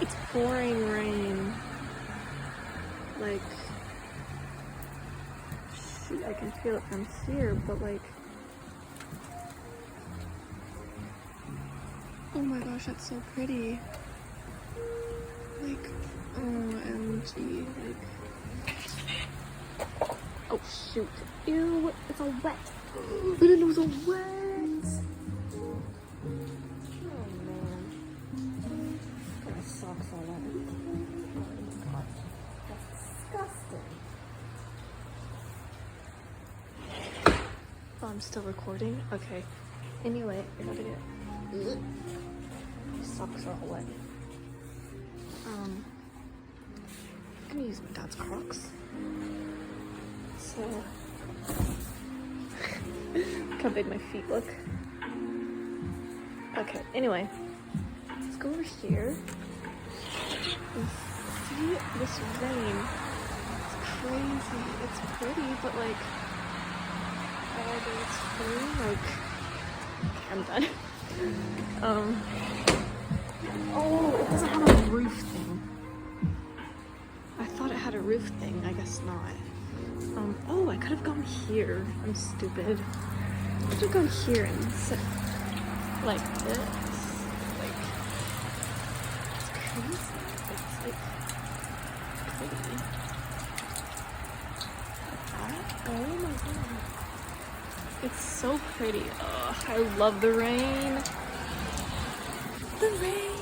It's pouring rain. Like, shoot, I can feel it from here, but like, oh my gosh, that's so pretty. Like, OMG, like, oh shoot, ew, it's all wet. I didn't know it was all wet. Oh man, my socks all wet. Oh my god, that's disgusting. Oh, I'm still recording? Okay. Anyway, I gotta get... My socks are all wet. I'm gonna use my dad's Crocs. So... Look how big my feet look. Okay, anyway. Let's go over here and see this rain. It's crazy. It's pretty, but like... It's free, like, I'm done. Oh, it doesn't have a roof thing. I thought it had a roof thing, I guess not. Oh, I could have gone here. I'm stupid. I could have gone here and sit like this. Like, it's crazy. It's like pretty. Like that. Oh my god. It's so pretty. Ugh, I love the rain. The rain.